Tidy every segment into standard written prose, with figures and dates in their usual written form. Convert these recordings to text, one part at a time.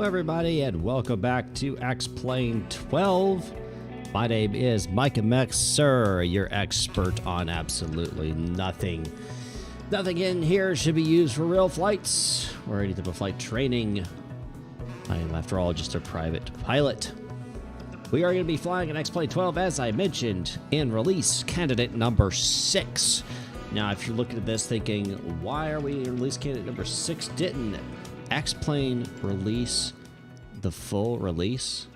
everybody, and welcome back to X-Plane 12. My name is Micah, sir, your expert on absolutely nothing. Nothing in here should be used for real flights or any type of flight training. I am, after all, just a private pilot. We are going to be flying an X-Plane 12, as I mentioned, in release candidate number 6. Now, if you're looking at this thinking, why are we in release candidate number 6? Didn't X-Plane release the full release?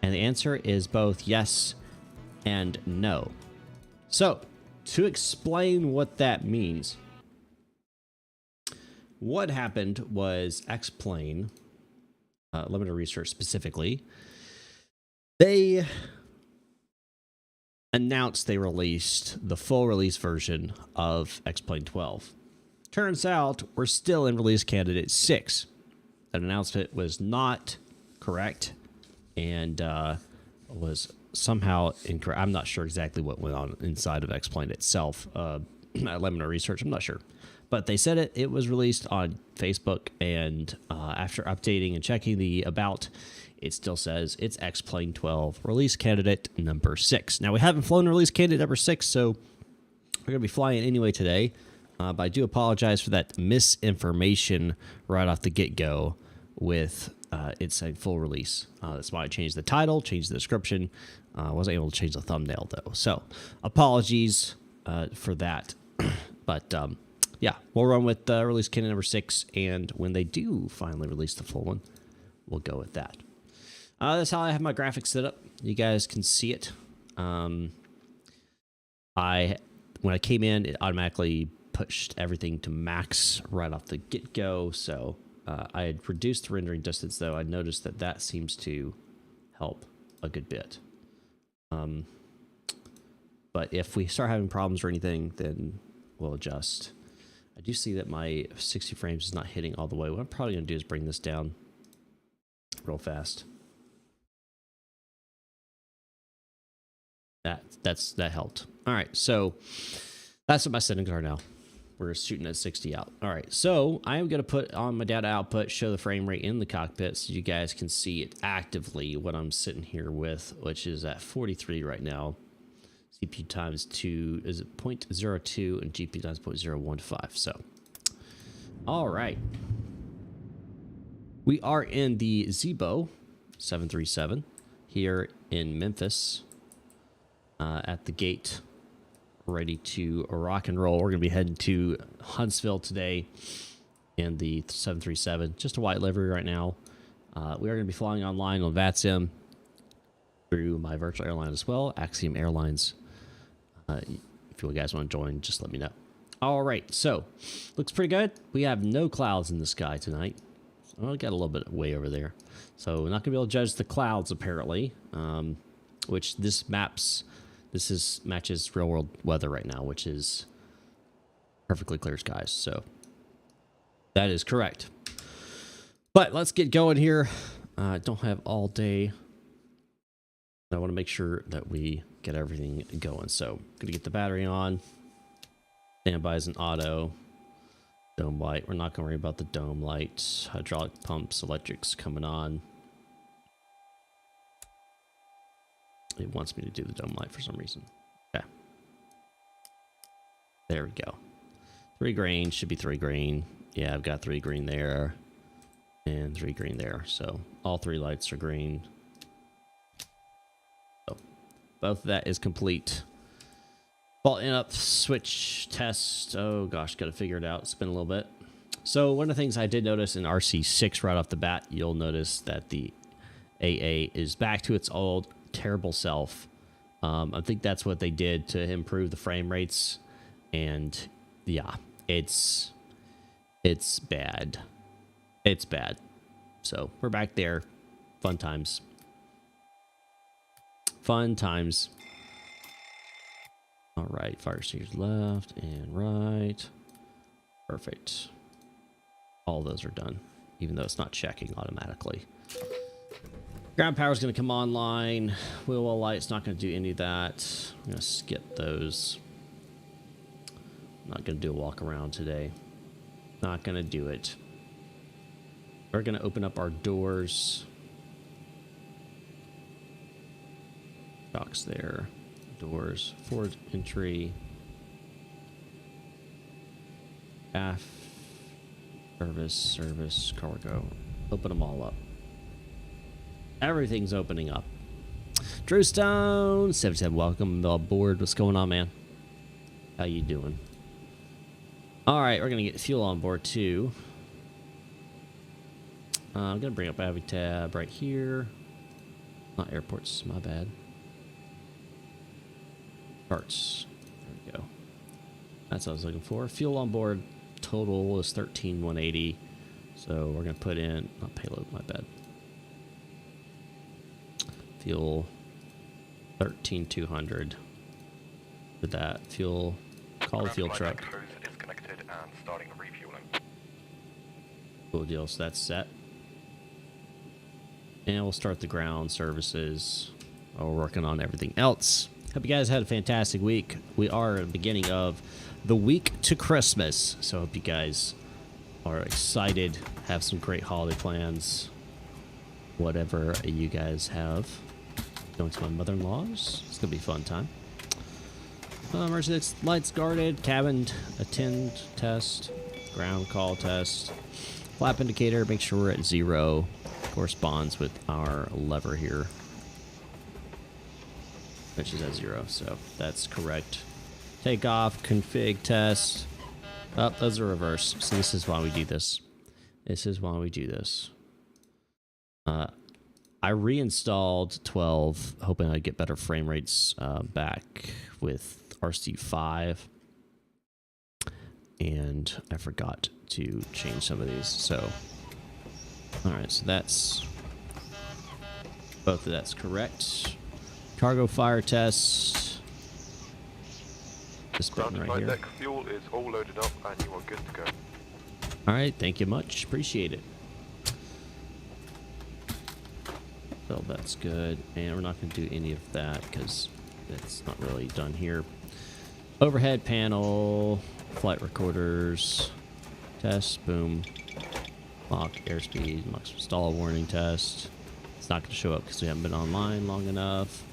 And the answer is both yes and no. So, to explain what that means, what happened was X-Plane, Limited Research specifically, they announced they released the full release version of X-Plane 12. Turns out we're still in release candidate 6. That announcement was not correct and was somehow incorrect. I'm not sure exactly what went on inside of X-Plane itself. At Limited Research, I'm not sure. But they said it was released on Facebook, and after updating and checking the about, it still says it's X-Plane 12 release candidate number 6. Now, we haven't flown release candidate number 6, so we're going to be flying anyway today. But I do apologize for that misinformation right off the get-go with it saying full release. That's why I changed the title, changed the description. I wasn't able to change the thumbnail, though. So, apologies for that. But, yeah, we'll run with release candidate number 6, and when they do finally release the full one, we'll go with that. That's how I have my graphics set up. You guys can see it. When I came in, it automatically pushed everything to max right off the get-go, so I had reduced the rendering distance, though. I noticed that that seems to help a good bit. But if we start having problems or anything, then we'll adjust. I do see that my 60 frames is not hitting all the way. What I'm probably going to do is bring this down real fast. That helped. All right, so that's what my settings are now. We're shooting at 60 out. All right, so I am going to put on my data output, show the frame rate in the cockpit so you guys can see it actively, what I'm sitting here with, which is at 43 right now. CPU times 2 is 0.02 and GPU times 0.015. So, all right. We are in the Zibo 737 here in Memphis at the gate, ready to rock and roll. We're going to be heading to Huntsville today in the 737. Just a white livery right now. We are going to be flying online on VATSIM through my virtual airline as well, Axiom Airlines. If you guys want to join, just let me know. All right, so looks pretty good. We have no clouds in the sky tonight. Well, we got a little bit way over there, so we're not gonna be able to judge the clouds apparently. Which matches real world weather right now, which is perfectly clear skies. So that is correct. But let's get going here. Don't have all day. I want to make sure that we get everything going. So I'm going to get the battery on. Standby is an auto. Dome light. We're not going to worry about the dome light. Hydraulic pumps, electrics coming on. It wants me to do the dome light for some reason. Okay. There we go. 3 green. Should be 3 green. Yeah, I've got 3 green there. And 3 green there. So all 3 lights are green. Both of that is complete. Fault up, switch test. Oh gosh, got to figure it out. It's been a little bit. So one of the things I did notice in RC6 right off the bat, you'll notice that the AA is back to its old terrible self. I think that's what they did to improve the frame rates. And yeah, it's bad. It's bad. So we're back there. Fun times. Fun times. All right, fire extinguishers left and right. Perfect. All those are done, even though it's not checking automatically. Ground power is going to come online. Wheel well light's not going to do any of that. I'm going to skip those. I'm not going to do a walk around today. Not going to do it. We're going to open up our doors. Docks there. Doors. Forward entry. Aft. Service, cargo. Open them all up. Everything's opening up. Drew Stone, 77, welcome aboard. What's going on, man? How you doing? All right, we're gonna get fuel on board too. I'm gonna bring up Avi tab right here. Not airports, my bad. Parts. There we go. That's what I was looking for. Fuel on board total is 13,180. So we're gonna put in not payload, my bad. Fuel 13,200 for that fuel. Call the fuel truck. Disconnected and starting refueling. Cool deal. So that's set. And we'll start the ground services. We're working on everything else. Hope you guys had a fantastic week. We are at the beginning of the week to Christmas. So I hope you guys are excited. Have some great holiday plans. Whatever you guys have. Going to my mother-in-law's. It's going to be a fun time. RC6 lights guarded. Cabin attend test. Ground call test. Flap indicator. Make sure we're at 0. Corresponds with our lever here. Which is at 0. So that's correct. Takeoff. Config test. Oh, those are reverse. So this is why we do this. This is why we do this. I reinstalled 12, hoping I'd get better frame rates back with RC5. And I forgot to change some of these. So, alright, so that's... both of that's correct. Cargo fire test. This button right here. Deck fuel is all loaded up and you are good to go. Alright, thank you much. Appreciate it. So that's good. And we're not going to do any of that because it's not really done here. Overhead panel, flight recorders, test, boom. Lock, airspeed, Mach stall warning test. It's not going to show up because we haven't been online long enough.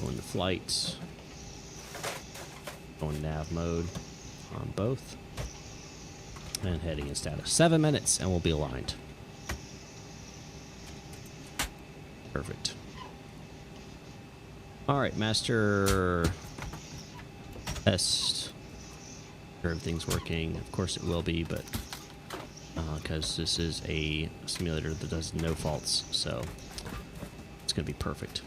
Going to flight. Going nav mode on both. And heading in status. 7 minutes and we'll be aligned. Perfect. All right, master test. Sure everything's working. Of course it will be, but because this is a simulator that does no faults, so it's gonna be perfect.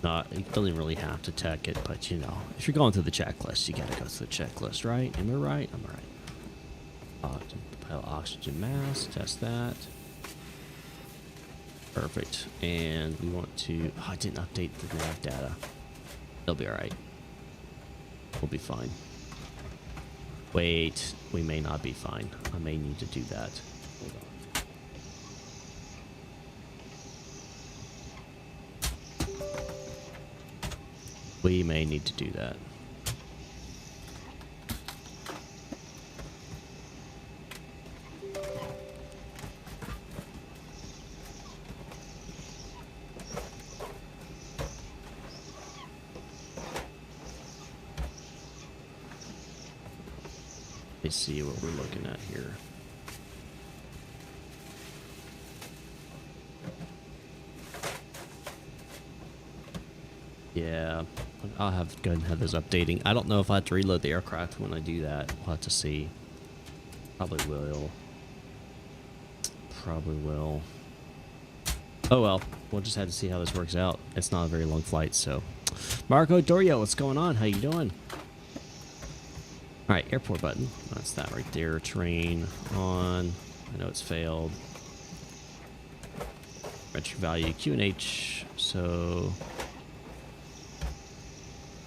You don't even really have to tech it, but you know, if you're going through the checklist, you gotta go through the checklist, right? Am I right? I'm right. Pilot oxygen mask. Test that. Perfect. And we want to... oh, I didn't update the nav data. It'll be alright. We'll be fine. Wait. We may not be fine. I may need to do that. Hold on. We may need to do that. Let's see what we're looking at here. Yeah, I'll have to go ahead and have those updating. I don't know if I have to reload the aircraft when I do that. We'll have to see. Probably will. Probably will. Oh well, we'll just have to see how this works out. It's not a very long flight, so. Marco Dorio, what's going on? How you doing? All right, airport button. That's that right there. Terrain on. I know it's failed. Retro value QNH. So,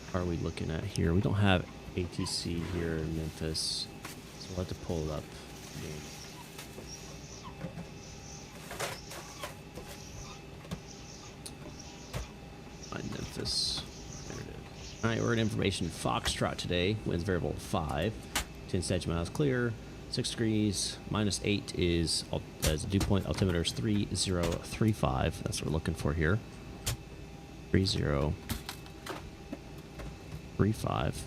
what are we looking at here? We don't have ATC here in Memphis, so we'll have to pull it up. Find Memphis. All right, we're at information Foxtrot today. Winds variable 5. 10 stage miles clear. 6 degrees. -8 is as dew point. Altimeter is 3035. That's what we're looking for here. 3035.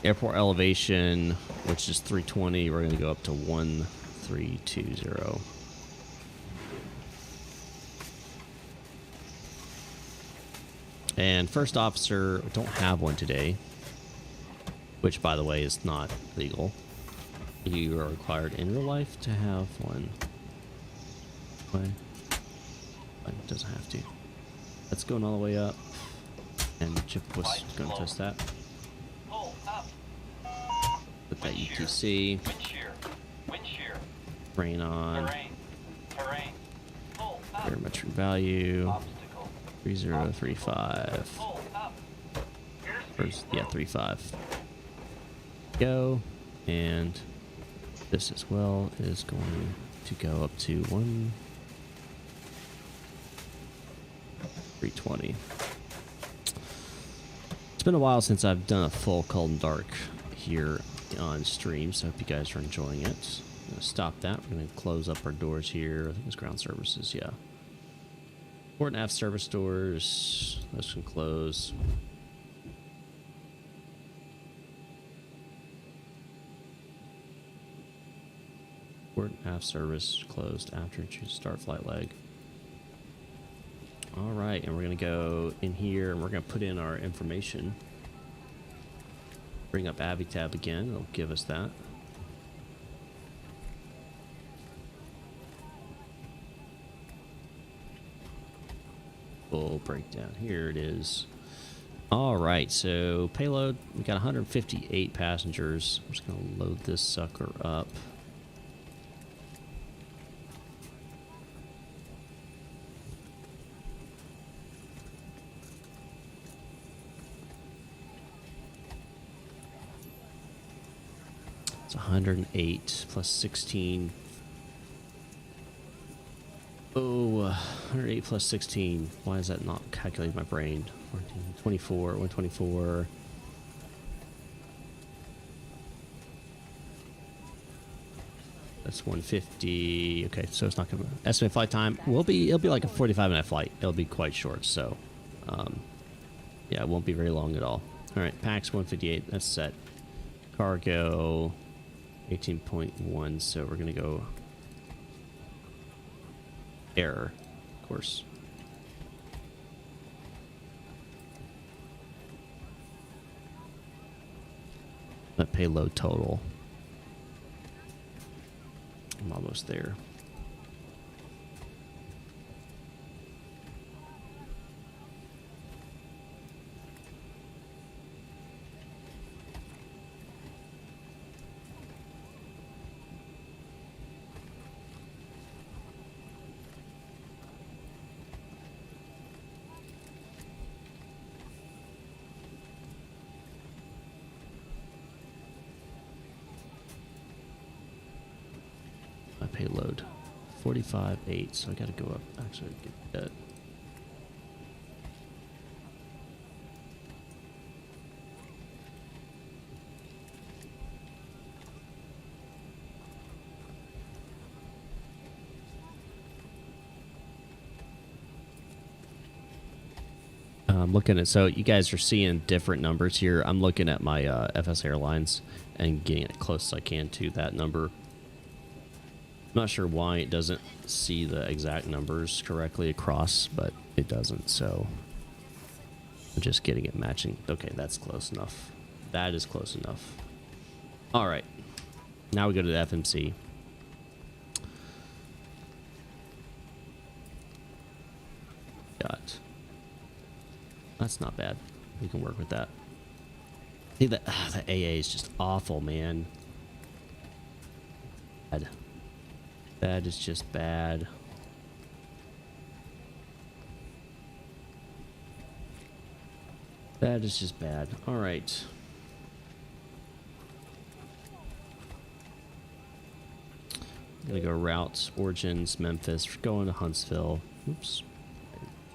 Airport elevation, which is 320. We're going to go up to 1320. And first officer, we don't have one today, which, by the way, is not legal. You are required in real life to have one. But it doesn't have to. That's going all the way up. And Chip was going to test that. Put that UTC. Rain on. Barometric value. 3035. Yeah, 35. Go. And this as well is going to go up to 320. It's been a while since I've done a full cold and dark here on stream, so I hope you guys are enjoying it. I'm going to stop that. We're going to close up our doors here. I think it's ground services, yeah. Port and aft service doors. Those can close. Port and aft service closed after choose start flight leg. All right, and we're going to go in here and we're going to put in our information. Bring up Avitab again. It'll give us that. Full breakdown. Here it is. All right, so payload. We got 158 passengers. I'm just going to load this sucker up. It's 108 plus 16. Oh, 108 plus 16. Why is that not calculating my brain? 14, 24, 124. That's 150. Okay, so it's not going to estimate flight time. It'll be like a 45-minute flight. It'll be quite short. So, yeah, it won't be very long at all. All right, PAX 158. That's set. Cargo 18.1. So we're going to go. Error, of course. That payload total. I'm almost there. Payload 45.8, so I gotta go up. Actually, get that. I'm looking at, so you guys are seeing different numbers here. I'm looking at my FS Airlines and getting it close as I can to that number. I'm not sure why it doesn't see the exact numbers correctly across, but it doesn't, so I'm just getting it matching. Okay, that's close enough. That is close enough. All right, now we go to the FMC. Got. That's not bad. We can work with that. See, the AA is just awful, man. Bad. That is just bad. That is just bad. All right. I'm gonna go routes, origins, Memphis. We're going to Huntsville. Oops.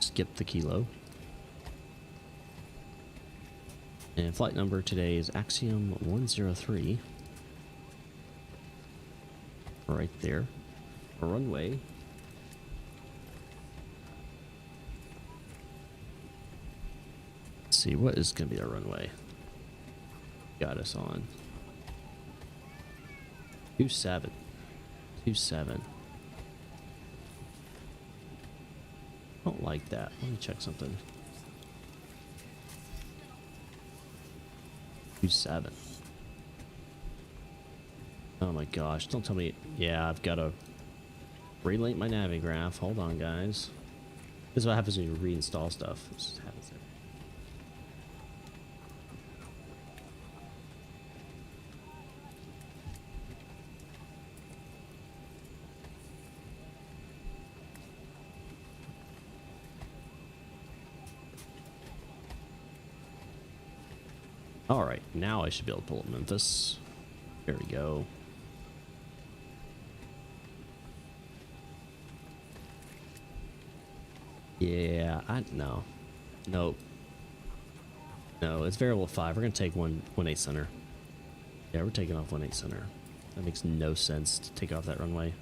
Skip the kilo. And flight number today is Axiom 103. Right there. A runway. Let's see, what is going to be our runway? Got us on 27. 27. Don't like that. Let me check something. 27. Oh my gosh, don't tell me. Yeah, I've got to relink my navigraph. Hold on, guys. This is what happens when you reinstall stuff. This just happens there. Alright, now I should be able to pull up Memphis. There we go. Yeah, no. Nope. No, it's variable 5. We're going to take 1-8 center. Yeah, we're taking off 1-8 center. That makes no sense to take off that runway.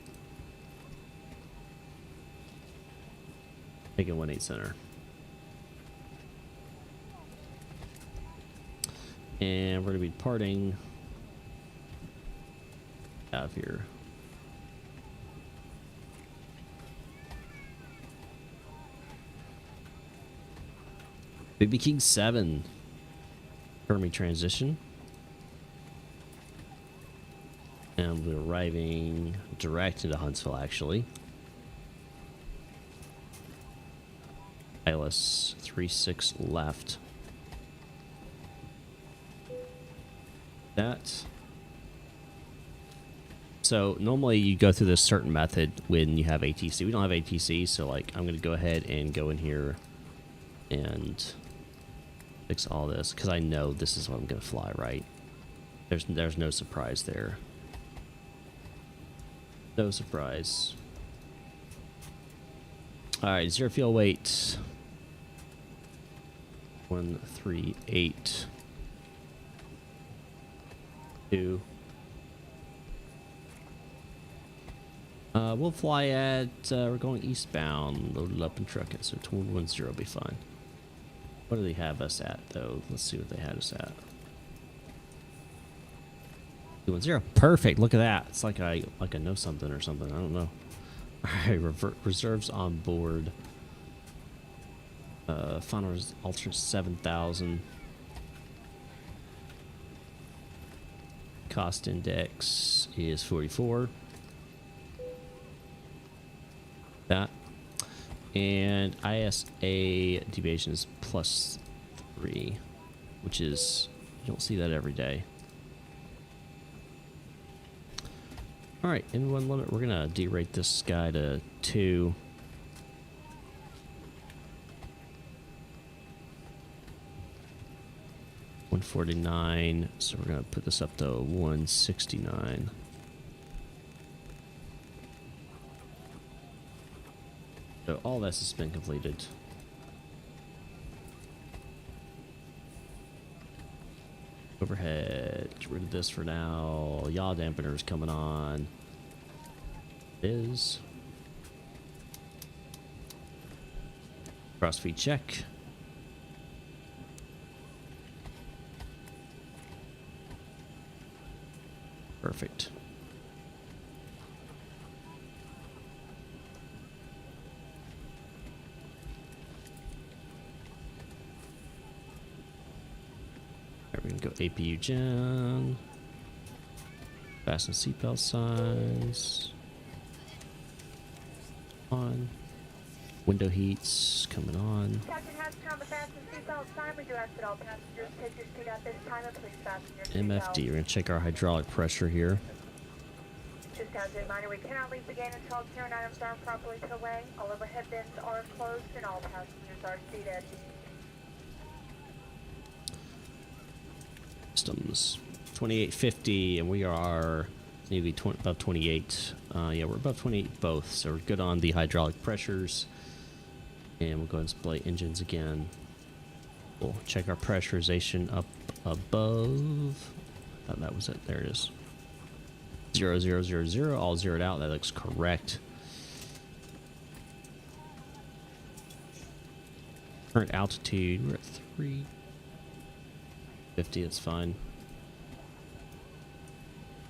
Take it 1-8 center. And we're going to be departing out of here. BB King 7. Currently transition. And we're arriving direct into Huntsville, actually. ILS 36 left. That. So normally you go through this certain method when you have ATC. We don't have ATC, so like I'm gonna go ahead and go in here and fix all this because I know this is what I'm gonna fly, right? There's no surprise there. No surprise. Alright, 0 fuel weight 138 2. We'll fly at, we're going eastbound, load it up and truck it, so 210 will be fine. What do they have us at, though? Let's see what they had us at. 210. Perfect, look at that. It's like I know something or something, I don't know. Alright, reserves on board. Final alternate 7,000. Cost index is 44. That. And ISA deviation is +3, which is, you don't see that every day. Alright, in one limit, we're going to derate this guy to 2. $149, so we're going to put this up to $169. So all this has been completed. Overhead, get rid of this for now. Yaw dampener's coming on. Is crossfeed check. Perfect. Alright, we can go APU gen. Fasten seatbelt signs. On. Window heats coming on. Captain Hudson on the fasten seatbelt sign. We do ask that all passengers take your seat at this time and please fasten your seatbelt. MFD. We're going to check our hydraulic pressure here. Just as a reminder, we cannot leave the gate until all carrying items are properly put away. All overhead bins are closed and all passengers are seated. Systems 2850, and we are maybe above 28. Yeah, we're above 28 both, so we're good on the hydraulic pressures. And we'll go ahead and display engines again. We'll check our pressurization up above. I thought that was it. There it is. 0, 0, 0, 0. All zeroed out. That looks correct. Current altitude. We're at 350. It's fine.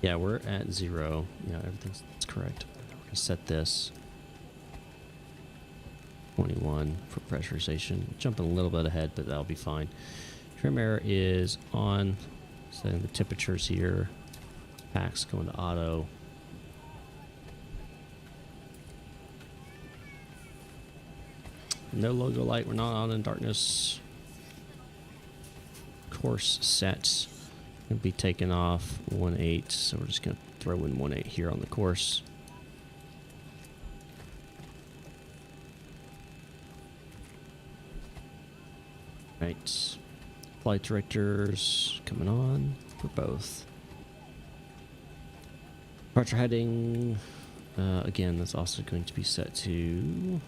Yeah, we're at 0. Yeah, everything's correct. We're gonna set this 21 for pressurization. Jumping a little bit ahead, but that'll be fine. Trim air is on. Setting the temperatures here. Packs going to auto. No logo light. We're not on in darkness. Course sets. Gonna be taken off 1.8, so we're just gonna throw in 1.8 here on the course. Right, flight directors coming on for both. Departure heading, again, that's also going to be set to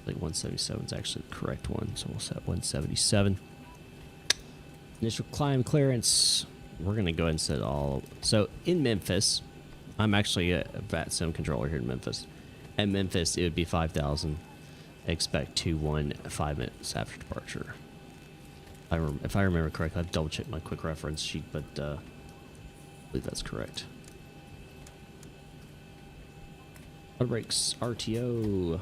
like 177 is actually the correct one, so we'll set 177. Initial climb clearance, we're gonna go ahead and set all. So in Memphis, I'm actually a VATSIM controller here in Memphis. At Memphis, it would be 5,000. Expect 2-1 5 minutes after departure. If I remember correctly, I've double checked my quick reference sheet, but I believe that's correct. Auto brakes, RTO,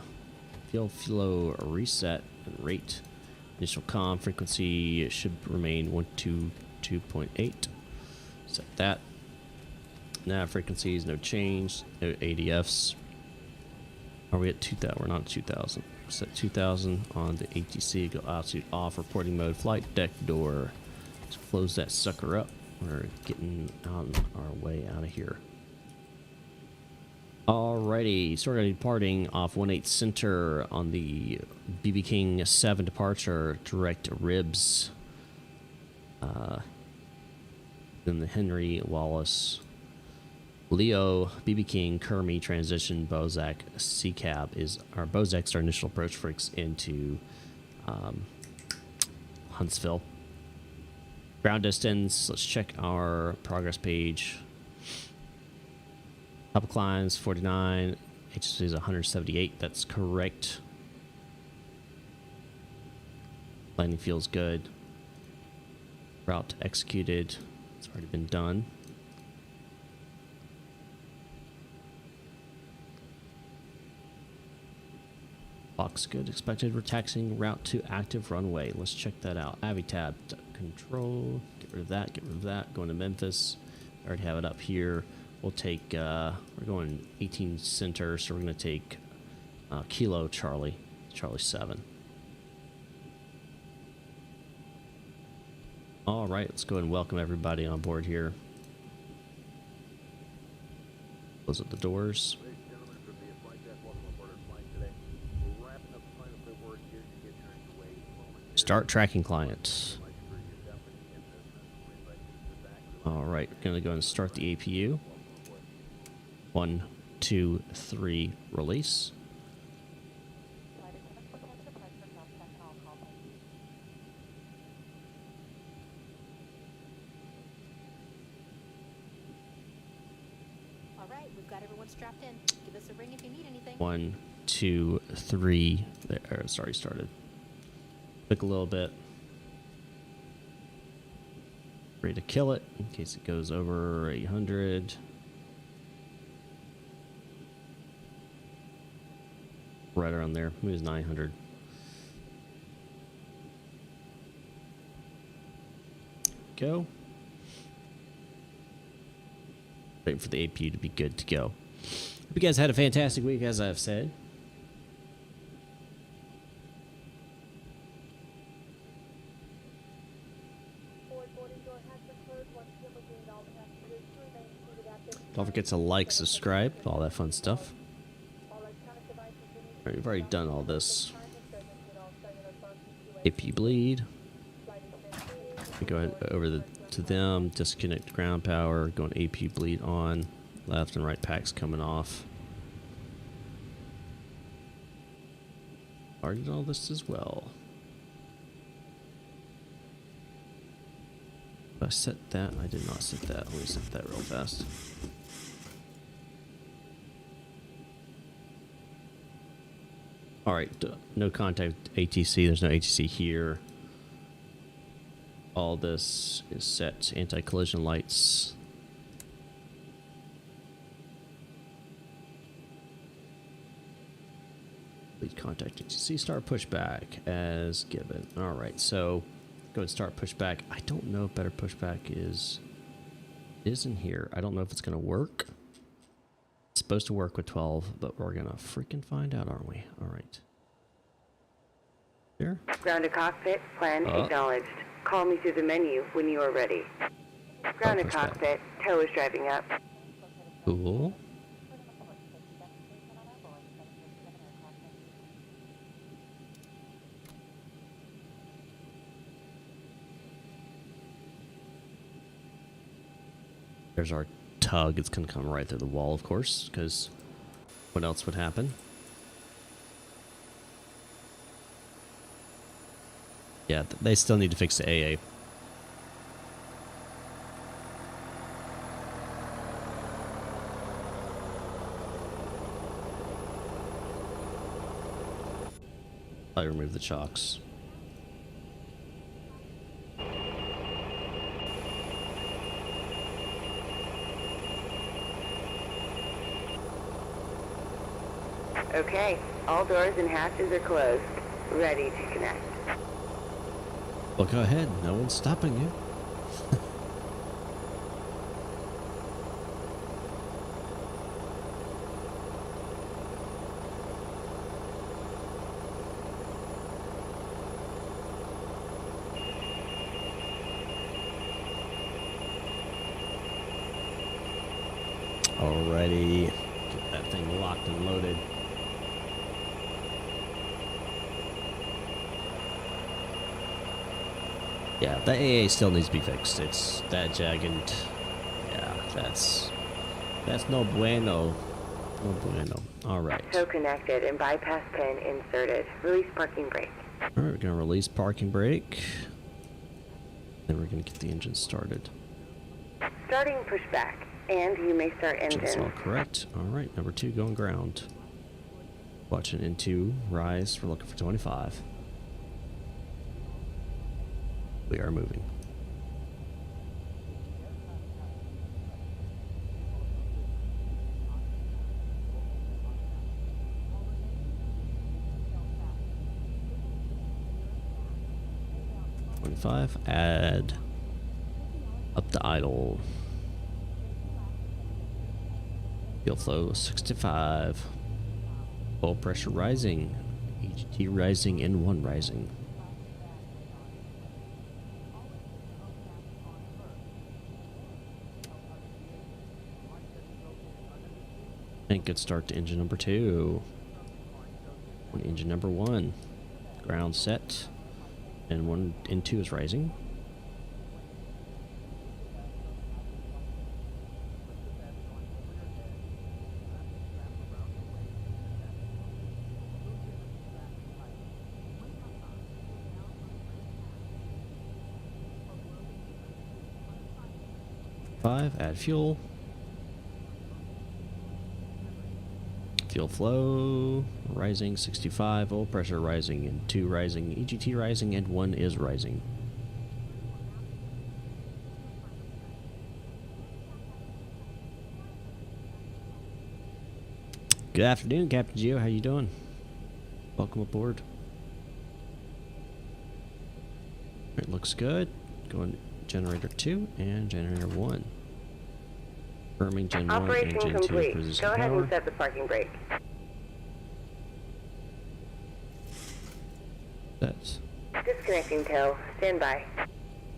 fuel flow reset and rate. Initial comm frequency should remain 122.8. Set that. Nav frequencies, no change. No ADFs. Are we at 2,000? We're not at 2,000. Set 2,000 on the ATC. Go altitude off. Reporting mode. Flight deck door. Let's close that sucker up. We're getting on our way out of here. Alrighty. So we're going to be departing off 18 center on the BB King 7 departure. Direct ribs. Then the Henry Wallace. Leo, BB King, Kermie, transition, Bozak, C-Cab is our Bozak's our initial approach freaks into Huntsville. Ground distance, let's check our progress page. Top climbs 49, HSC is 178, that's correct. Landing feels good. Route executed, it's already been done. Box good. Expected. We're taxiing route to active runway. Let's check that out. Avitab control. Get rid of that. Get rid of that. Going to Memphis. I already have it up here. We'll take. We're going 18 center, so we're going to take Kilo Charlie 7. All right. Let's go ahead and welcome everybody on board here. Close up the doors. Start tracking clients. All right, we're gonna go and start the APU. 1, 2, 3, release. All right, we've got everyone strapped in. Give us a ring if you need anything. 1, 2, 3. There, it's already started. Click a little bit. Ready to kill it in case it goes over 800. Right around there. Maybe it's 900. Go. Waiting for the APU to be good to go. Hope you guys had a fantastic week, as I've said. Don't forget to like, subscribe, all that fun stuff. Alright, we've already done all this. APU bleed. We go ahead over to them, disconnect ground power, going APU bleed on, left and right packs coming off. already done all this as well. Did I set that? I did not set that. Let me set that real fast. Alright, no contact ATC. There's no ATC here. All this is set. Anti-collision lights. Lead contact ATC. Start pushback as given. Alright, so go and start pushback. I don't know if better pushback is in here. I don't know if it's going to work. It's supposed to work with 12, but we're going to freaking find out, aren't we? Alright. Here. Ground to cockpit, plan acknowledged. Call me through the menu when you are ready. Ground to cockpit, tow is driving up. Cool. There's our tug. It's going to come right through the wall, of course, because what else would happen? Yeah, they still need to fix the AA. I remove the chocks. Okay, all doors and hatches are closed. Ready to connect. Well, go ahead. No one's stopping you. Alrighty. Get that thing locked and loaded. Yeah, the AA still needs to be fixed. It's that jagged. Yeah, that's no bueno. No bueno. Alright. Tow connected and bypass pin inserted. Release parking brake. Alright, we're gonna release parking brake. Then we're gonna get the engine started. Starting pushback, and you may start Engine's engine. all correct. Alright, number 2 going ground. Watching into rise. We're looking for 25. We are moving. Add up the idle. Fuel flow 65. Oil pressure rising. EGT rising and 1 rising. And good start to engine number 2. And engine number 1. Ground set. And 1 and 2 is rising. Add fuel. Fuel flow rising 65, oil pressure rising, and 2 rising, EGT rising, and 1 is rising. Good afternoon, Captain Geo. How you doing? Welcome aboard. It looks good. Going generator 2 and generator 1. Confirming Gen 1 Operation and Gen 2 complete. position Go ahead power. and set the parking brake. That's Disconnecting tow. Stand by.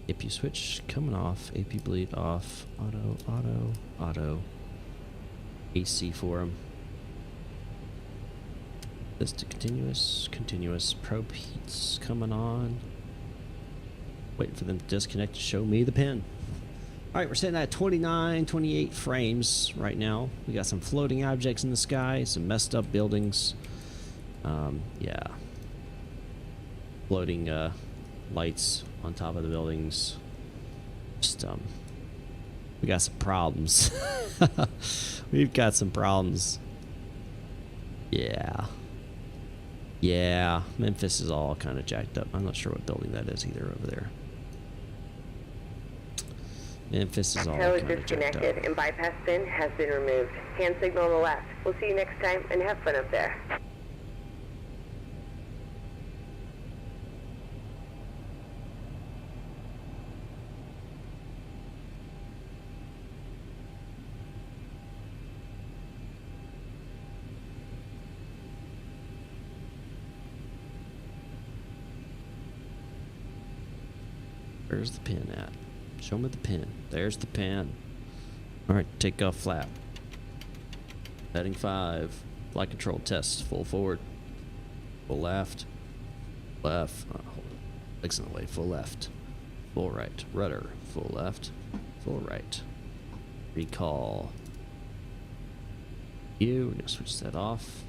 AP switch coming off. AP bleed off. Auto, auto, auto. AC for him. This to continuous. Continuous. Probe heats coming on. Waiting for them to disconnect to show me the pin. Alright, we're sitting at 29, 28 frames right now. We got some floating objects in the sky, some messed up buildings. Yeah. floating lights on top of the buildings. Just we got some problems. We've got some problems. Yeah. Yeah, Memphis is all kind of jacked up. I'm not sure what building that is either over there. Memphis is all Tow is kind of jacked up. disconnected and bypass pin has been removed. Hand signal on the left. We'll see you next time and have fun up there. Where's the pin at? Show me the pin. There's the pin. Alright, take off flap. Heading 5. Flight control test. Full forward. Full left. Left. Hold on. Legs in the way. Full left. Full right. Rudder. Full left. Full right. Recall. We're going to switch that off.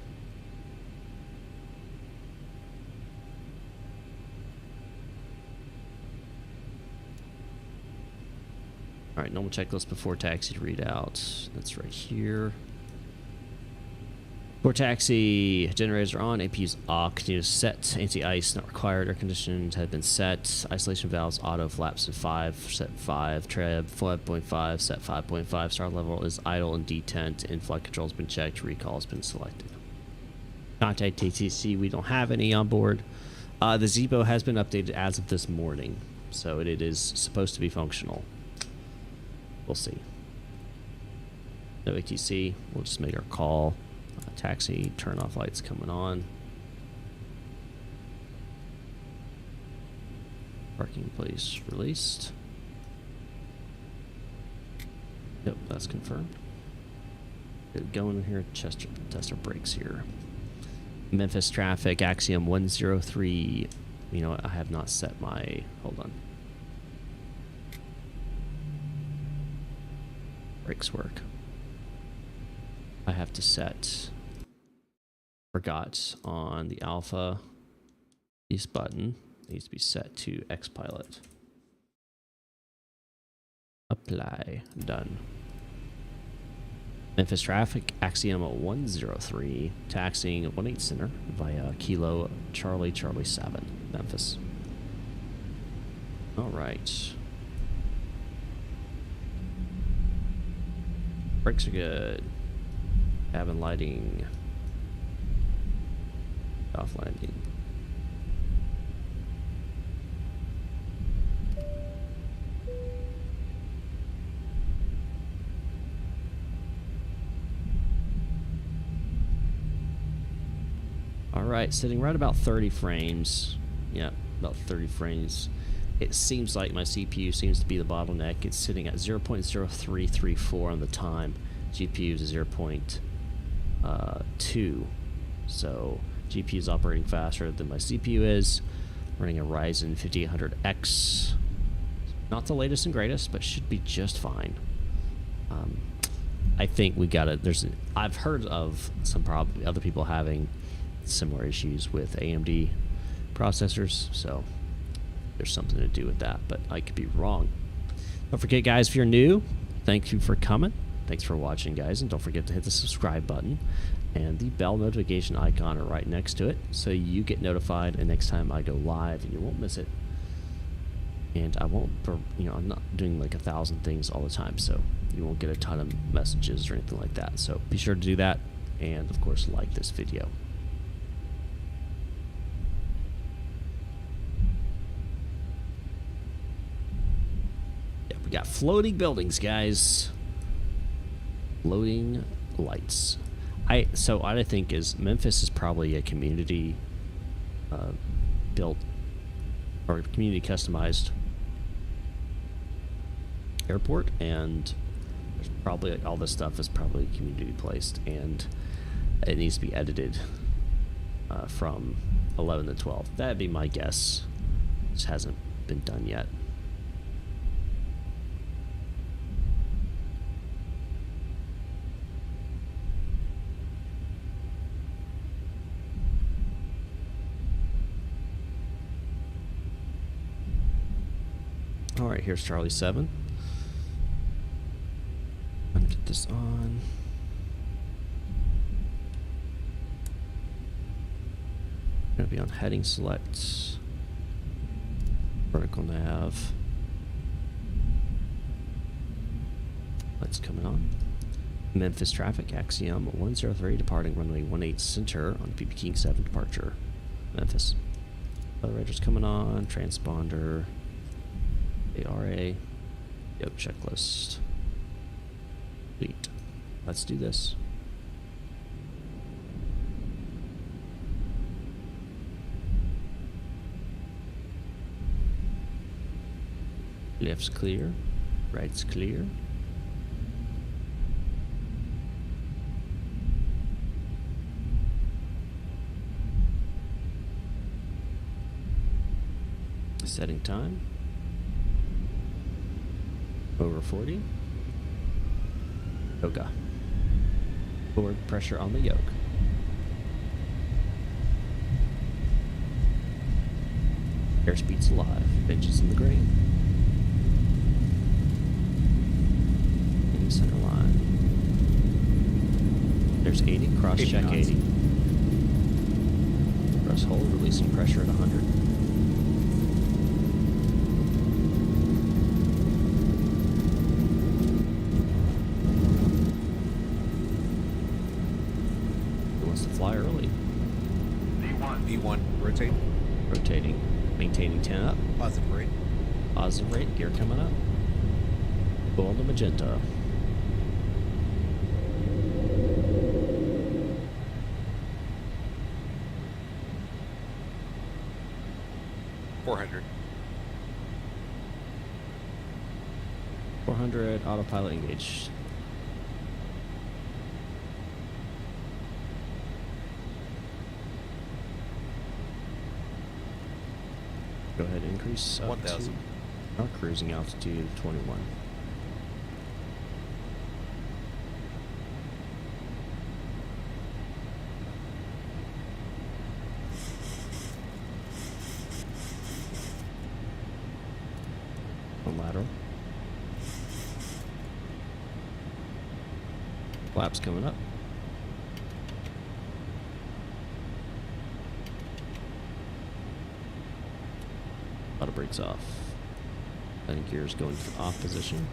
Alright, normal checklist before taxi readout. That's right here. Before taxi, generators are on, APU's off, continuous set, anti-ice not required, air conditioners have been set, isolation valves auto flaps at 5, set 5, treb 5.5, set 5.5, star level is idle and detent, and flight control has been checked, recall has been selected. Contact ATC, we don't have any on board. The Zibo has been updated as of this morning, so it is supposed to be functional. We'll see. No ATC. We'll just make our call. Taxi, turn off lights coming on. Parking place released. Yep, that's confirmed. Get going in here. Test our brakes here. Memphis traffic, Axiom 103. You know what? I have not set my. Hold on. Brakes work. I have to set. Forgot on the alpha. This button needs to be set to X pilot. Apply. Done. Memphis traffic, Axiom 103, taxiing 18 Center via Kilo Charlie 7, Memphis. All right. Brakes are good. Cabin lighting. Off landing. All right, sitting right about 30 frames. Yeah, about 30 frames. It seems like my CPU seems to be the bottleneck. It's sitting at 0.0334 on the time. GPU is 0.2. So GPU is operating faster than my CPU is. Running a Ryzen 5800X. Not the latest and greatest, but should be just fine. I think we got it. I've heard of some other people having similar issues with AMD processors, so there's something to do with that, but I could be wrong. Don't forget, guys, if you're new, thank you for coming. Thanks for watching, guys, and don't forget to hit the subscribe button and the bell notification icon are right next to it, so you get notified and next time I go live and you won't miss it. And I won't, I'm not doing like 1,000 things all the time, so you won't get a ton of messages or anything like that. So be sure to do that, and of course like this video. We got floating buildings, guys. Floating lights. So what I think is Memphis is probably a community built or community customized airport, and there's probably all this stuff is probably community placed, and it needs to be edited from 11 to 12. That'd be my guess. This hasn't been done yet. All right, here's Charlie 7. I'm gonna get this on. Gonna be on heading select. Vertical nav. Lights coming on. Memphis traffic, Axiom 103 departing runway 18 center on PP King 7 departure. Memphis. Elevator's coming on, transponder. ARA. Yoke checklist. Complete. Let's do this. Left's clear. Right's clear. Setting time. Over 40. Yoga. Forward pressure on the yoke. Airspeed's alive. Benches in the green. In center line. There's 80. Cross check 80. Press hold. Releasing pressure at 100. Fly early. V1, rotate. Rotating. Maintaining 10 up. Positive rate. Positive rate. Gear coming up. Go on to magenta. $400. 400. Autopilot engaged. Go ahead and increase up 1,000. to our cruising altitude 21. On lateral. Flaps coming up. Auto brakes off. Landing gears going to off position.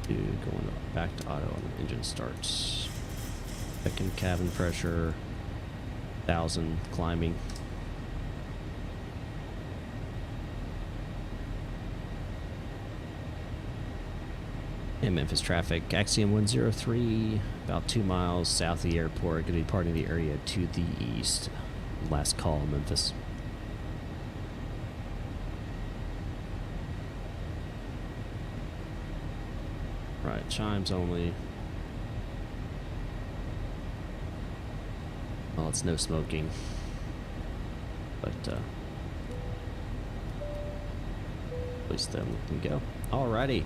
Going back to auto and engine starts. Second cabin pressure 1,000 climbing. And Memphis traffic, Axiom 103, about 2 miles south of the airport. Going to be departing the area to the east. Last call, Memphis. Right, chimes only. Well, it's no smoking. But, at least then we can go. Alrighty.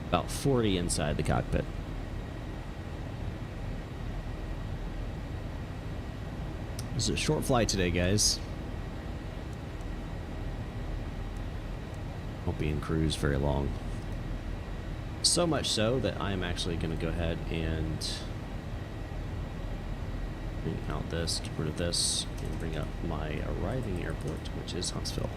About 40 inside the cockpit. This is a short flight today, guys. Won't be in cruise very long. So much so that I am actually going to go ahead and bring out this, get rid of this, and bring up my arriving airport, which is Huntsville.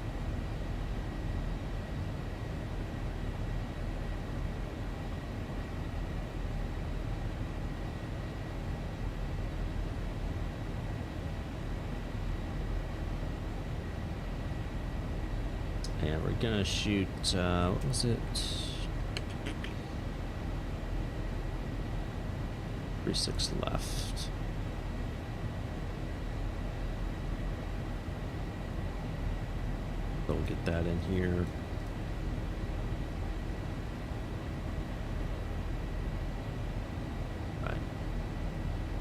And we're gonna shoot, what was it? 36 left. So we'll get that in here.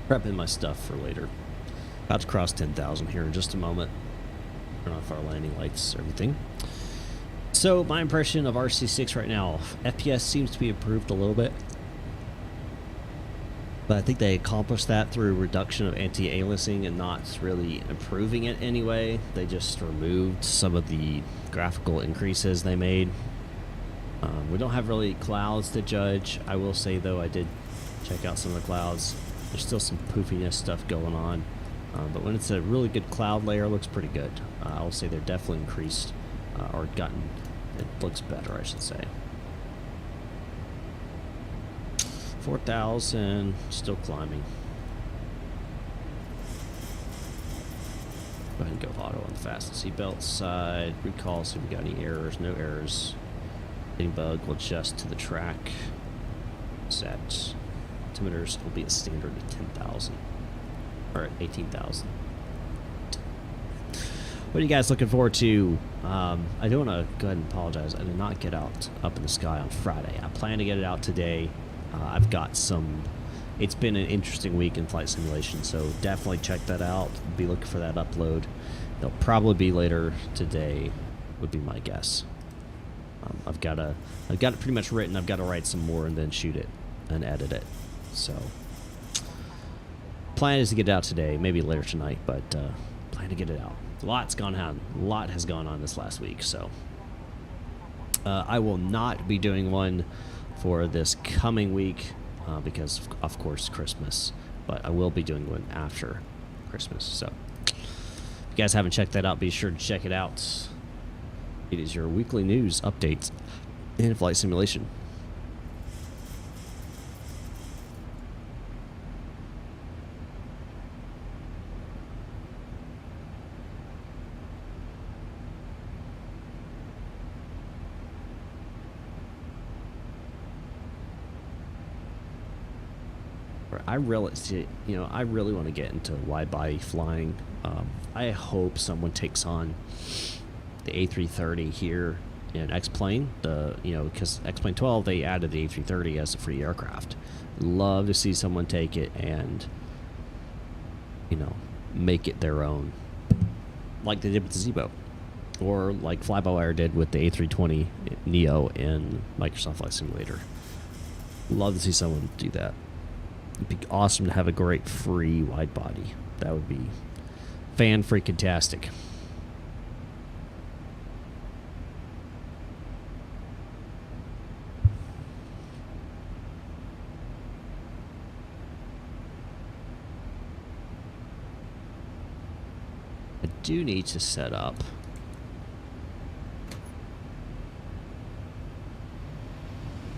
Prepping my stuff for later. About to cross 10,000 here in just a moment. Turn off our landing lights, everything. So my impression of RC6 right now, FPS seems to be improved a little bit. But I think they accomplished that through reduction of anti-aliasing and not really improving it anyway. They just removed some of the graphical increases they made. We don't have really clouds to judge. I will say though, I did check out some of the clouds. There's still some poofiness stuff going on. But when it's a really good cloud layer, it looks pretty good. I will say they're definitely increased or gotten, it looks better, I should say. 4,000, still climbing. Go ahead and go auto on the fast seatbelt side. Recall, see if we got any errors. No errors. Hitting bug will adjust to the track. Set. Altimeters will be a standard of 10,000. Or 18,000. What are you guys looking forward to? I do want to go ahead and apologize. I did not get out up in the sky on Friday. I plan to get it out today. I've got some... It's been an interesting week in flight simulation, so definitely check that out. Be looking for that upload. They'll probably be later today, would be my guess. I've got it pretty much written. I've got to write some more and then shoot it and edit it. So, plan is to get it out today, maybe later tonight, but plan to get it out. A lot has gone on this last week, so I will not be doing one for this coming week because of course Christmas, but I will be doing one after Christmas. So if you guys haven't checked that out, be sure to check it out. It is your weekly news updates in flight simulation. I really want to get into wide body flying. I hope someone takes on the A330 here in X-Plane. Because X-Plane 12 they added the A330 as a free aircraft. Love to see someone take it and make it their own, like they did with the Zibo, or like Fly-by-Wire did with the A320 Neo in Microsoft Flight Simulator. Love to see someone do that. It'd be awesome to have a great free wide body. That would be fan-freaking-tastic. I do need to set up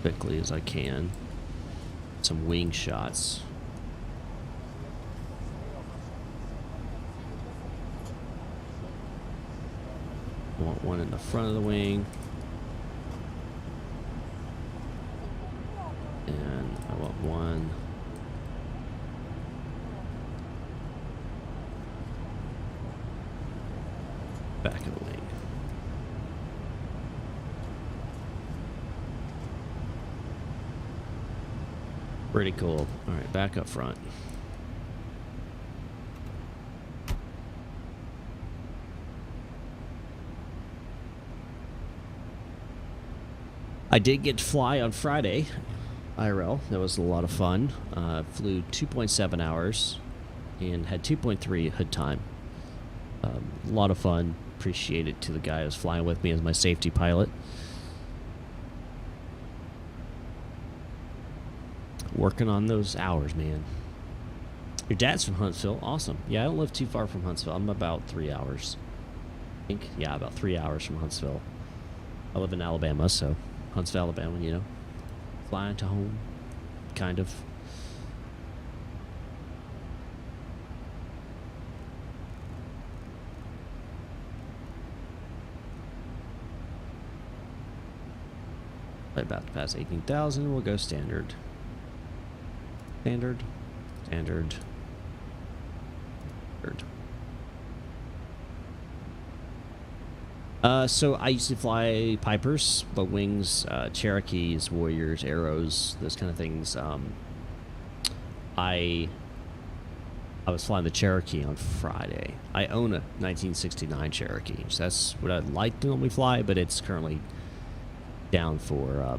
quickly as I can some wing shots. I want one in the front of the wing, and I want one back of the wing. Pretty cool. All right, back up front. I did get to fly on Friday, IRL. That was a lot of fun. Flew 2.7 hours and had 2.3 hood time. A lot of fun. Appreciate it to the guy who was flying with me as my safety pilot. Working on those hours, man. Your dad's from Huntsville. Awesome. Yeah, I don't live too far from Huntsville. I'm about 3 hours. I think, yeah, about 3 hours from Huntsville. I live in Alabama, so Huntsville, Alabama, flying to home, kind of. About to pass 18,000. We'll go standard. Standard. So I used to fly Pipers, but wings, Cherokees, Warriors, Arrows, those kind of things. I I was flying the Cherokee on Friday. I own a 1969 Cherokee, so that's what I'd like to normally fly, but it's currently down for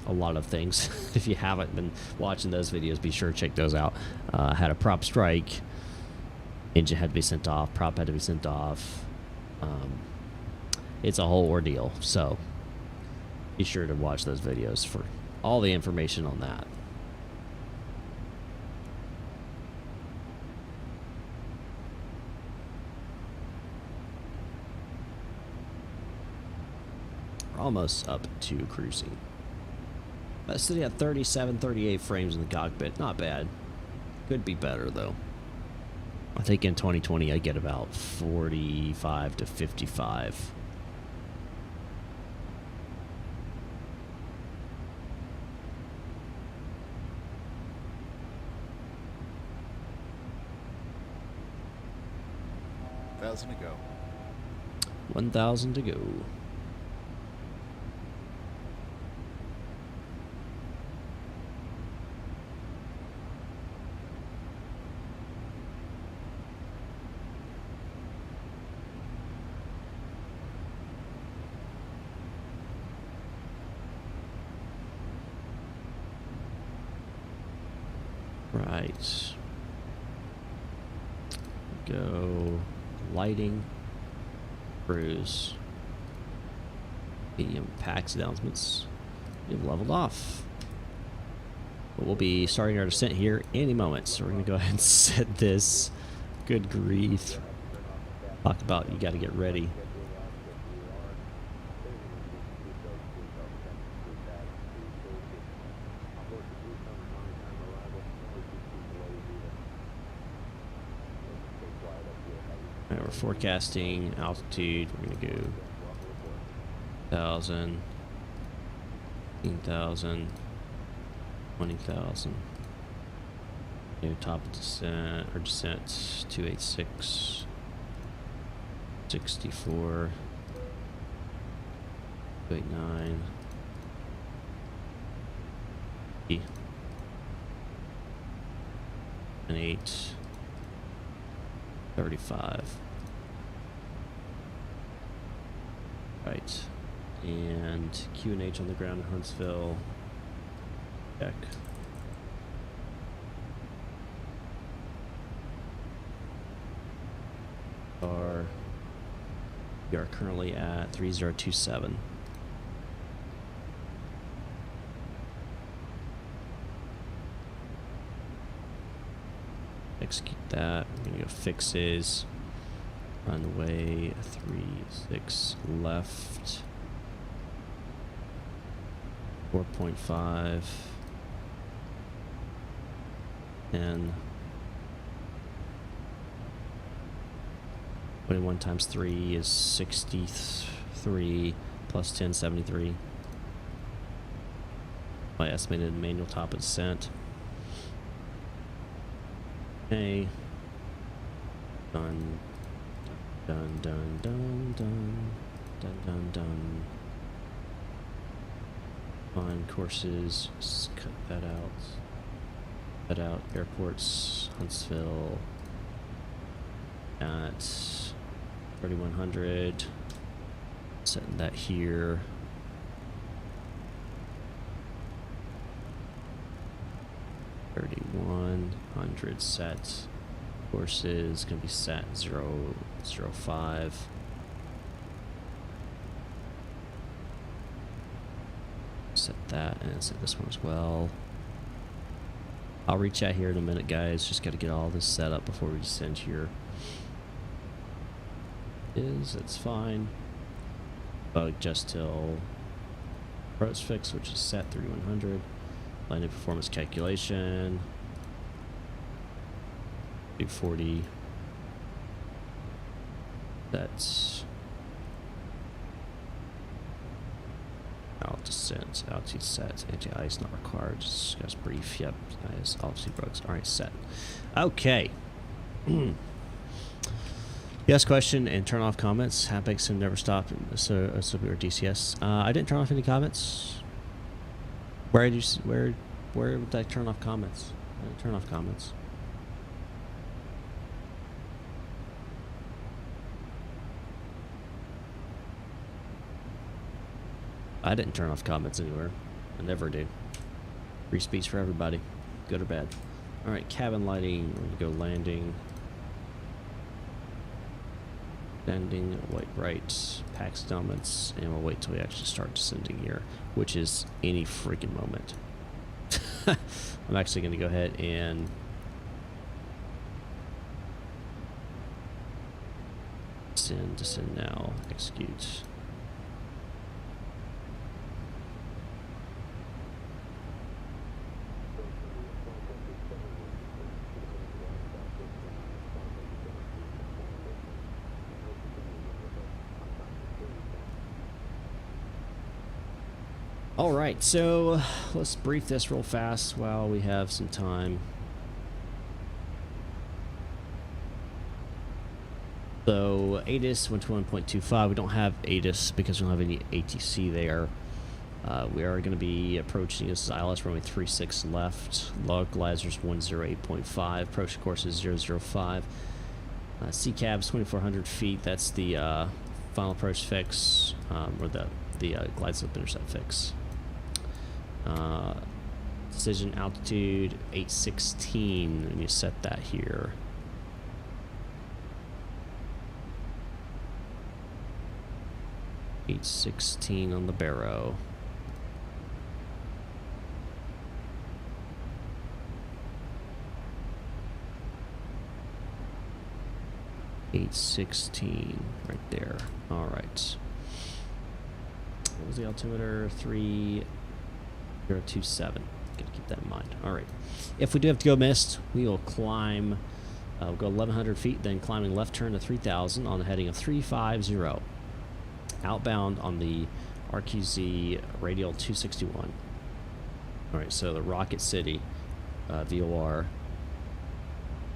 a lot of things. If you haven't been watching those videos, be sure to check those out. Had a prop strike, engine had to be sent off, prop had to be sent off. It's a whole ordeal, so be sure to watch those videos for all the information on that. We're almost up to cruising. That's sitting at 37, 38 frames in the cockpit. Not bad. Could be better, though. I think in 2020 I get about 45 to 55. $1,000 to go. 1,000 to go. Right. Go lighting, cruise, medium packs announcements. We've leveled off. But we'll be starting our descent here any moment. So we're gonna go ahead and set this. Good grief. Talk about you got to get ready. Alright, we're forecasting altitude. We're gonna go 1,000, 15,000, 20,000. New top of descent or descent 286, 64, 289. 8, 35. Right. And QNH on the ground in Huntsville. Check. We are currently at 3027. Execute that. We're gonna go fixes. Runway 36 left. 4.5. 10. 21 times 3 is 63 plus 10, 73. My estimated manual top of descent. Okay. Done. Done, done, done, done. Done, done, done. On courses, just cut that out. Cut out airports, Huntsville at 3100. Setting that here. $3,100 set. Courses gonna be set 005. Set that and set this one as well. I'll reach out here in a minute, guys. Just got to get all this set up before we descend here. It's fine. Bug just till approach fix, which is set 3100. Landing performance calculation. 240. That's descent, altitude set, anti-ice not required, just brief, yep, nice, altitude bugs, alright, set. Okay. Yes, question and turn off comments. Hapex and never stop, so or DCS. I didn't turn off any comments. Where would I turn off comments? I didn't turn off comments. I didn't turn off comments anywhere. I never do. Free speech for everybody, good or bad. All right, cabin lighting. We're gonna go landing. Landing, white right, pack stomachs, and we'll wait till we actually start descending here, which is any freaking moment. I'm actually gonna go ahead and descend now, execute. All right, so let's brief this real fast while we have some time. So ATIS 121.25, we don't have ATIS because we don't have any ATC there. We are going to be approaching, this is ILS runway 36 left, localizers 108.5, approach course is 005. CCAB's 2,400 feet, that's the final approach fix, or the glide slope intercept fix. Decision altitude 816, and you set that here. $816 on the barrow. $816 right there. All right. What was the altimeter? 3027. Gotta keep that in mind. All right. If we do have to go missed, we will climb. We'll go 1,100 feet, then climbing left turn to 3,000 on the heading of 350. Outbound on the RQZ radial 261. All right. So the Rocket City VOR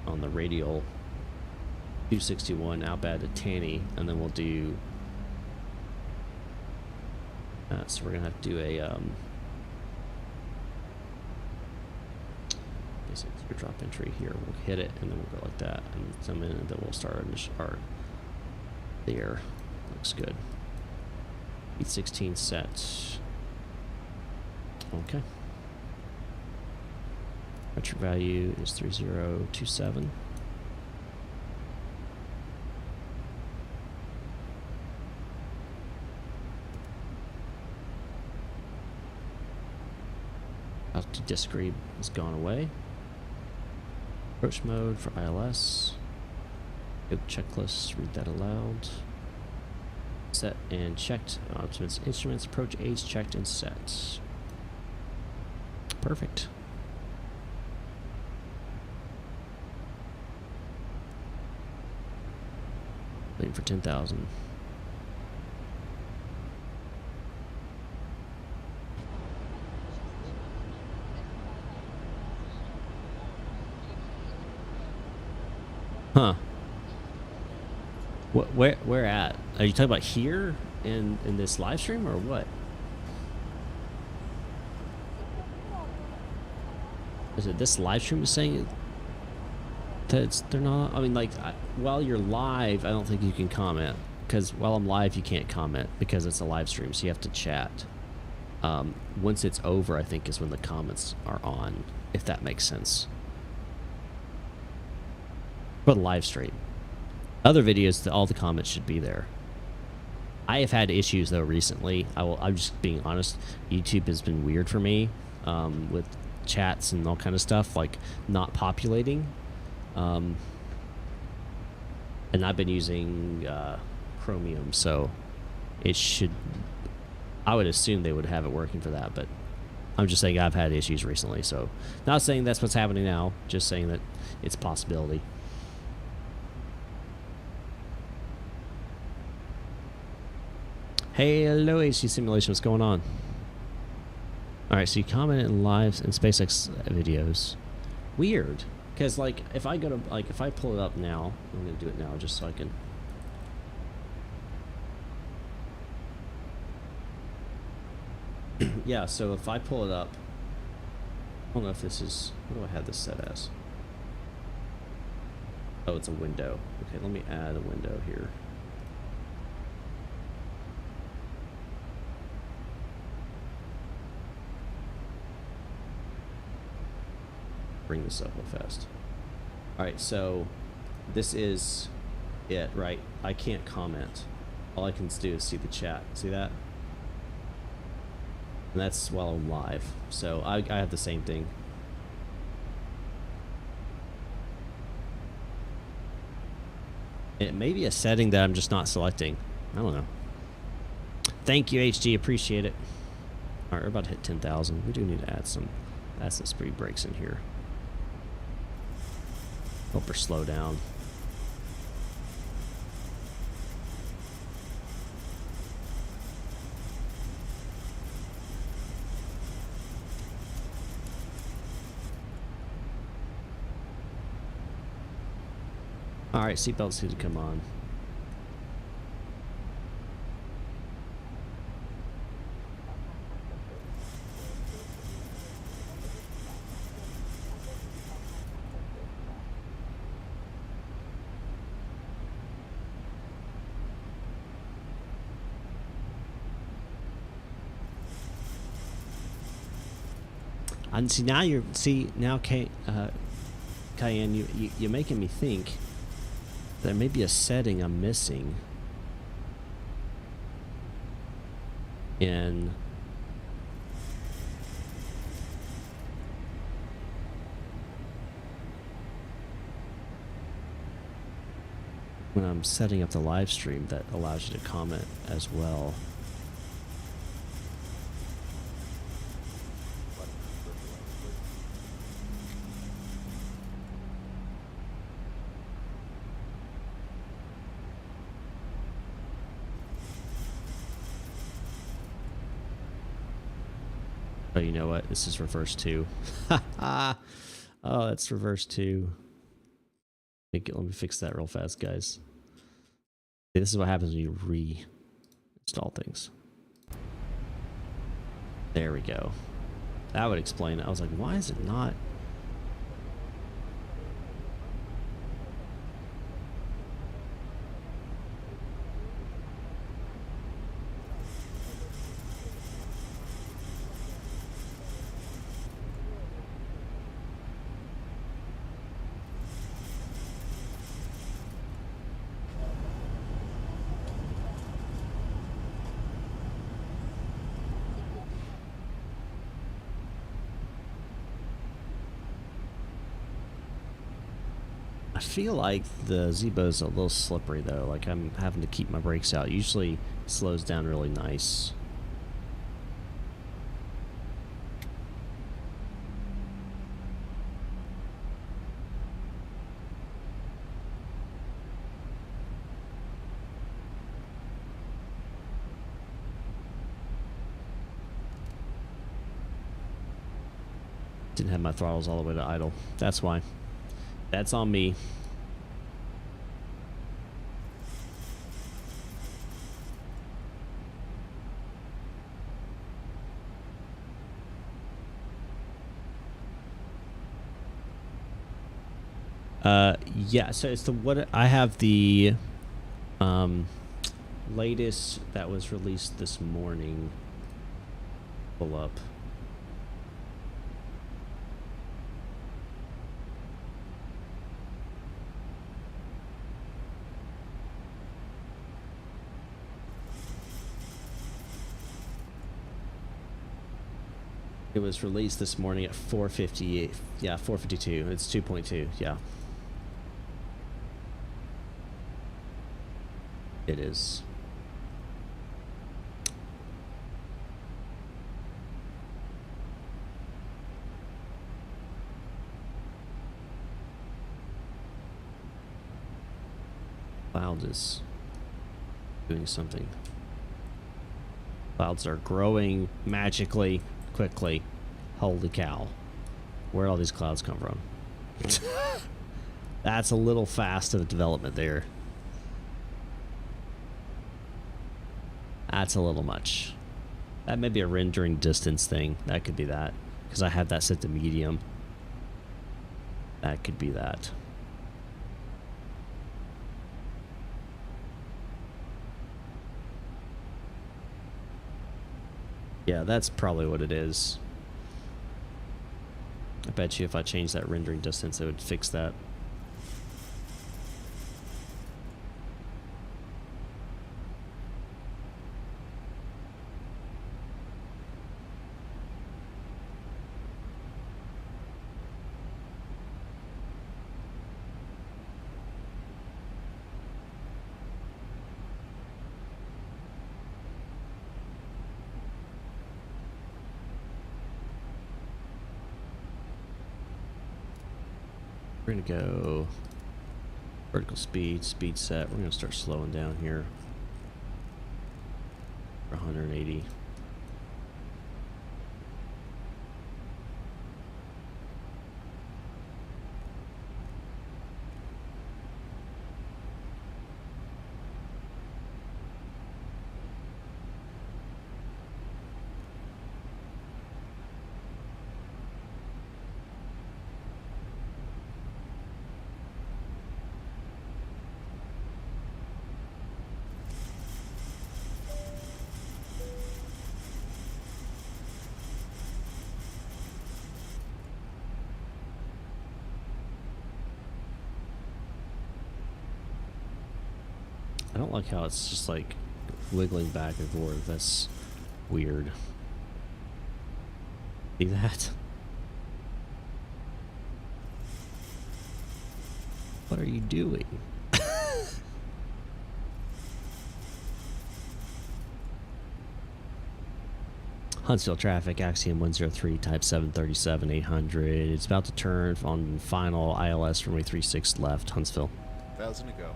on the radial 261 outbound to Tanny, and then we'll do. So we're gonna have to do a basic drop entry here. We'll hit it, and then we'll go like that, and come in, and then we'll start our there. Looks good. 816 set. Okay. Metric value is 3027. Altitude disagree has gone away. Approach mode for ILS. Yoke checklist, read that aloud. Set and checked. Instruments, approach aids checked and set. Perfect. Waiting for 10,000. Huh. Where at? Are you talking about here in this live stream or what? Is it this live stream is saying that they're not? I mean, like, while you're live, I don't think you can comment, because while I'm live, you can't comment because it's a live stream, so you have to chat. Once it's over, I think is when the comments are on, if that makes sense. For the live stream. Other videos, all the comments should be there. I have had issues though recently. I'm just being honest. YouTube has been weird for me with chats and all kind of stuff, like not populating. And I've been using Chromium, so it should. I would assume they would have it working for that, but I'm just saying I've had issues recently. So not saying that's what's happening now. Just saying that it's a possibility. Hey, hello HC Simulation, what's going on? Alright, so you comment in live and SpaceX videos. Weird. Because, like, if I go to, like, if I pull it up now, I'm going to do it now just so I can. Yeah, so if I pull it up, I don't know if this is, what do I have this set as? Oh, it's a window. Okay, let me add a window here. bring this up real fast. All right, so this is it, right? I can't comment. All I can do is see the chat. See that? And that's while I'm live. So I have the same thing. It may be a setting that I'm just not selecting. I don't know. Thank you, HG. Appreciate it. All right, we're about to hit 10,000. We do need to add some speed brakes in here. Help her slow down. All right, seatbelts need to come on. And see now Cayenne, you're making me think there may be a setting I'm missing in when I'm setting up the live stream that allows you to comment as well. Oh, you know what? This is reverse 2. Oh, that's reverse 2. Let me fix that real fast, guys. This is what happens when you reinstall things. There we go. That would explain it. I was like, why is it not? I feel like the Zibo's a little slippery though, like I'm having to keep my brakes out. Usually it slows down really nice. Didn't have my throttles all the way to idle. That's why. That's on me. Yeah, so it's what I have the latest that was released this morning. Pull up. It was released this morning at 4:58. Yeah, 4:52. It's 2.2. Yeah. It is. Cloud is doing something. Clouds are growing magically. Quickly. Holy cow. Where'd all these clouds come from? That's a little fast of a development there. That's a little much. That may be a rendering distance thing. That could be that. Because I have that set to medium. That could be that. Yeah, that's probably what it is. I bet you if I change that rendering distance, it would fix that. We're gonna go vertical speed, speed set. We're gonna start slowing down here for 180. I don't like how it's just like wiggling back and forth. That's weird. See that? What are you doing? Huntsville traffic, Axiom 103, type 737, 800. It's about to turn on final ILS runway 36 left, Huntsville. 1,000 to go.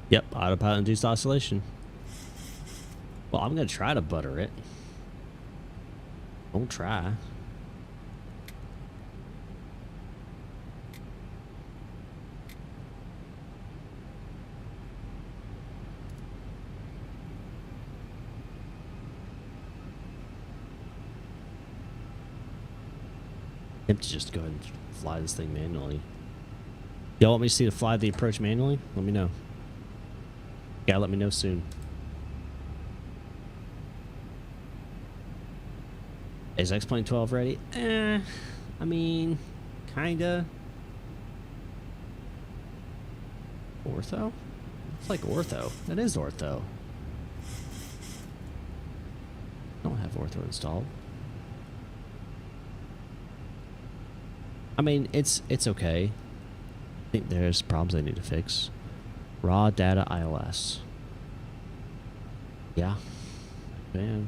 Yep, autopilot induced oscillation. Well, I'm gonna try to butter it. Don't try. Tempted to just go ahead and fly this thing manually. Y'all want me to see to fly the approach manually? Let me know. Yeah, let me know soon. Is X-Plane 12 ready? I mean, kinda. Ortho? It's like ortho. That is ortho. I don't have ortho installed. I mean, it's okay. I think there's problems I need to fix. Raw data ILS. Yeah. Man.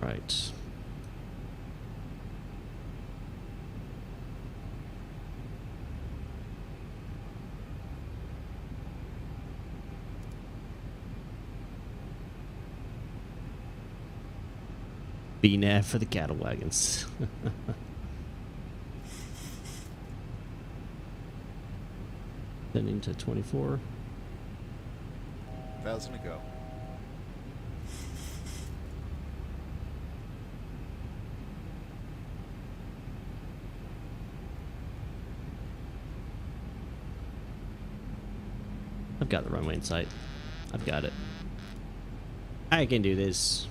Right. BNAV for the cattle wagons. Sending to 24. 1,000 to go. I've got the runway in sight. I've got it. I can do this.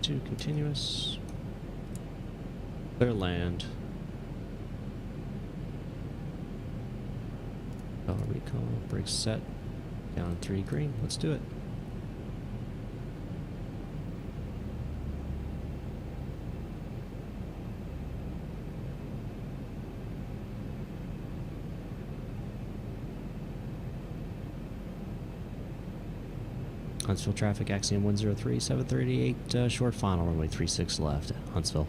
to continuous. Clear land. Power recall, brakes set. Down 3 green. Let's do it. Huntsville traffic, Axiom 103, 738, short final, runway 36 left, Huntsville.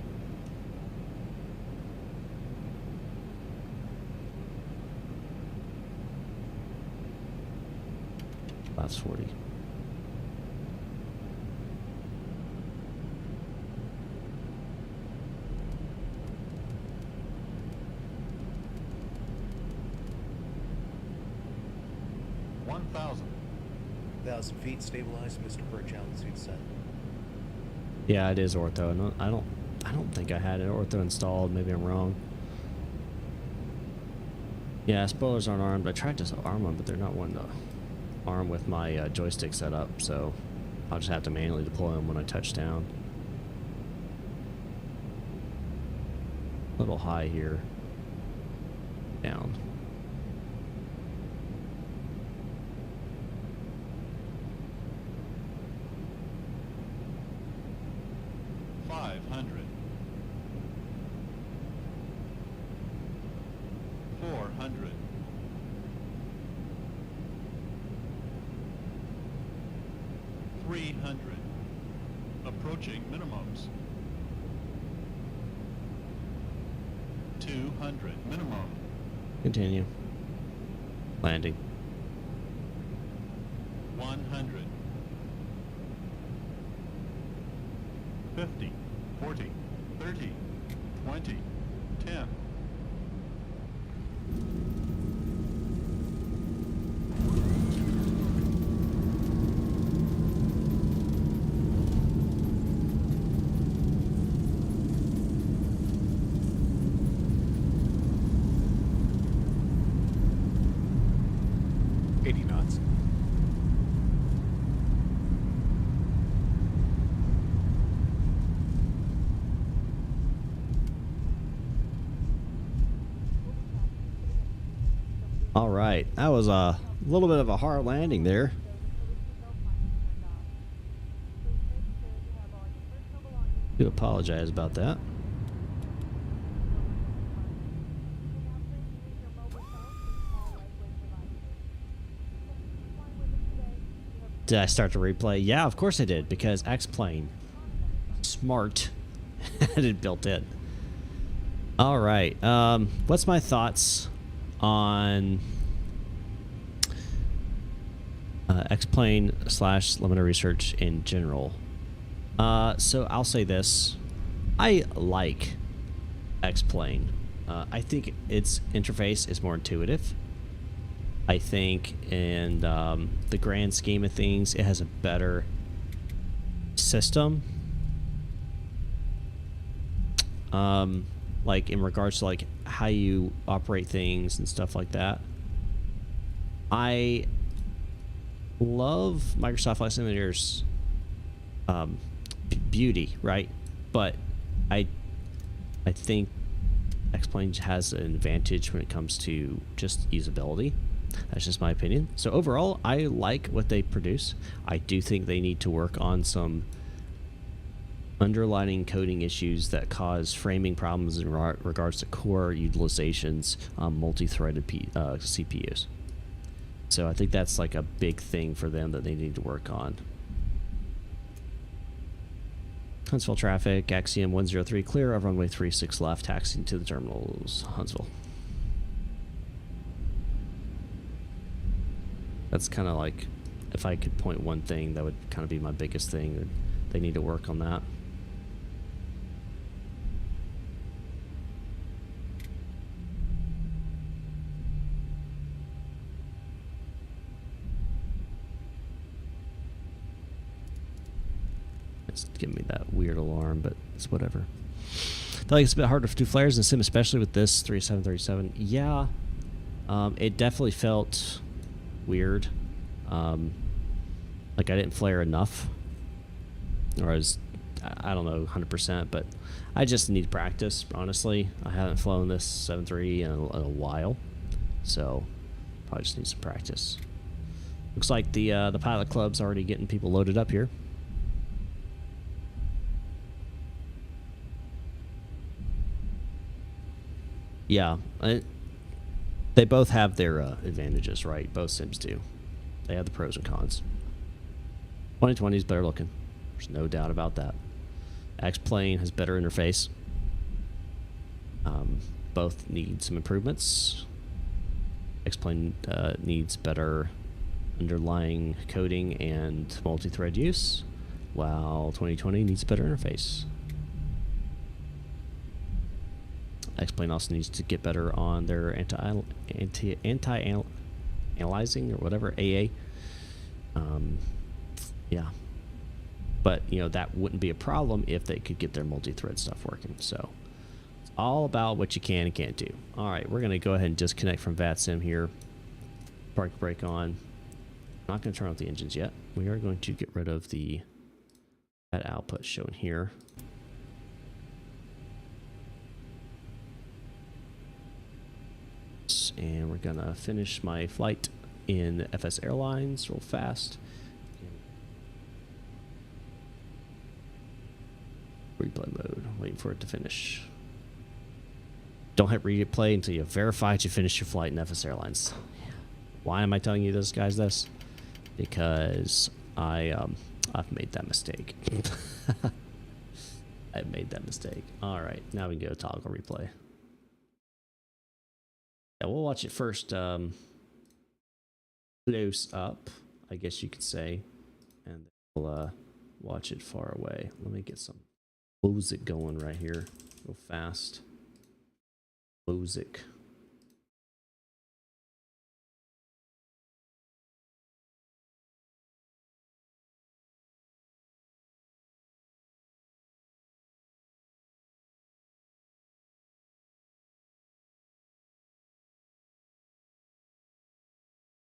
That's 40. Thousand feet, stabilized, Mr. Birch, altitude set. Yeah, it is ortho. No, I don't think I had an ortho installed. Maybe I'm wrong. Yeah, spoilers aren't armed. I tried to arm them, but they're not one to arm with my joystick set up, so I'll just have to manually deploy them when I touch down. A little high here. Down. Approaching minimums. 200 minimum. Continue. Landing. 100. 50, 40, 30, 20, 10. All right, that was a little bit of a hard landing there. Do apologize about that. Did I start to replay? Yeah, of course I did, because X-Plane. Smart. Had it built in. All right, what's my thoughts on X-Plane / limited research in general? So I'll say this. I like X-Plane. I think its interface is more intuitive. I think in the grand scheme of things, it has a better system. Like in regards to like how you operate things and stuff like that. I love Microsoft Flight Simulator's beauty, right? But I think X-Plane has an advantage when it comes to just usability. That's just my opinion. So overall, I like what they produce. I do think they need to work on some underlining coding issues that cause framing problems in regards to core utilizations on multi-threaded CPUs. So I think that's like a big thing for them that they need to work on. Huntsville traffic, Axiom 103 clear of runway 36 left, taxiing to the terminals, Huntsville. That's kind of like, if I could point one thing, that would kind of be my biggest thing. They need to work on that. It's giving me that weird alarm, but it's whatever. I feel like it's a bit harder to do flares in sim, especially with this 3737. Yeah, it definitely felt weird. Like I didn't flare enough, or I I don't know 100%, but I just need practice, honestly. I haven't flown this 7.3 in a while, so probably just need some practice. Looks like the pilot club's already getting people loaded up here. Yeah, they both have their advantages, right? Both sims do. They have the pros and cons. 2020 is better looking. There's no doubt about that. X-Plane has better interface. Both need some improvements. X-Plane needs better underlying coding and multi-thread use, while 2020 needs better interface. X-Plane also needs to get better on their anti-analyzing or whatever, AA. Yeah. But, you know, that wouldn't be a problem if they could get their multi-thread stuff working. So, it's all about what you can and can't do. All right, we're going to go ahead and disconnect from VATSIM here. Park brake on. Not going to turn off the engines yet. We are going to get rid of that output shown here. And we're going to finish my flight in FS Airlines real fast. Replay mode, waiting for it to finish. Don't hit replay until you verified you finished your flight in FS Airlines. Why am I telling you this, guys? This because I've made that mistake. I've made that mistake. All right, now we can go toggle replay. Yeah, we'll watch it first. Close up, I guess you could say, and we'll watch it far away. Let me get some music going right here, real fast. Music.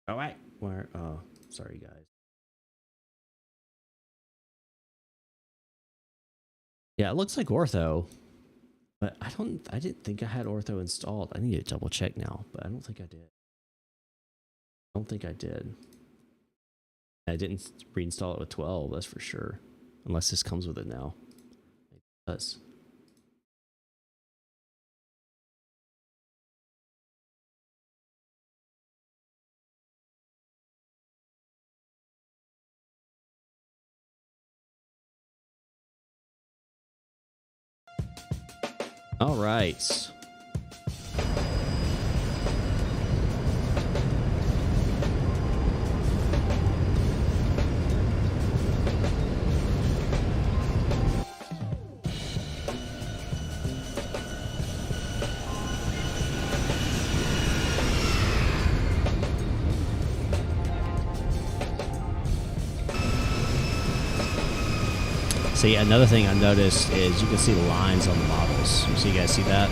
All right, where? Oh, sorry, guys. Yeah, it looks like ortho, but I didn't think I had ortho installed. I need to double check now, but I don't think I did. I don't think I did. I didn't reinstall it with 12, that's for sure. Unless this comes with it now. It does. All right. See, another thing I noticed is you can see the lines on the models. You guys see that?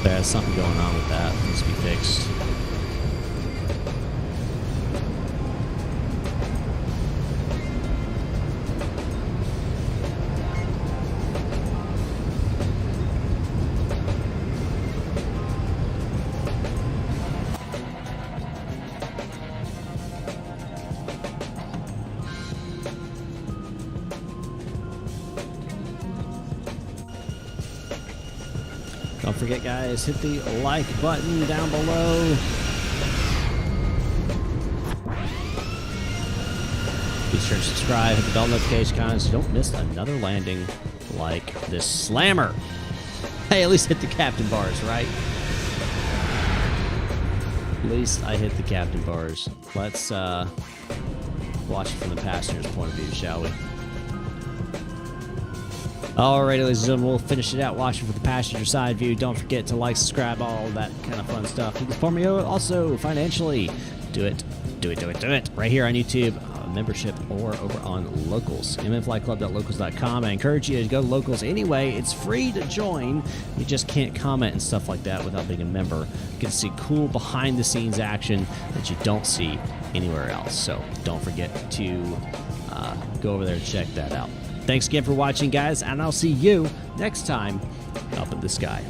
There's something going on with that. It needs to be fixed. Don't forget, guys, hit the like button down below. Be sure to subscribe, hit the bell notification icon so you don't miss another landing like this slammer. Hey, at least hit the captain bars, right? At least I hit the captain bars. Let's watch it from the passenger's point of view, shall we? Alright, ladies and gentlemen, we'll finish it out watching for the passenger side view. Don't forget to like, subscribe, all that kind of fun stuff. You can support me also financially. Do it. Do it, do it, do it. Right here on YouTube, membership, or over on Locals. mnflyclub.locals.com. I encourage you to go to Locals anyway. It's free to join. You just can't comment and stuff like that without being a member. You can see cool behind-the-scenes action that you don't see anywhere else. So don't forget to go over there and check that out. Thanks again for watching, guys, and I'll see you next time up in the sky.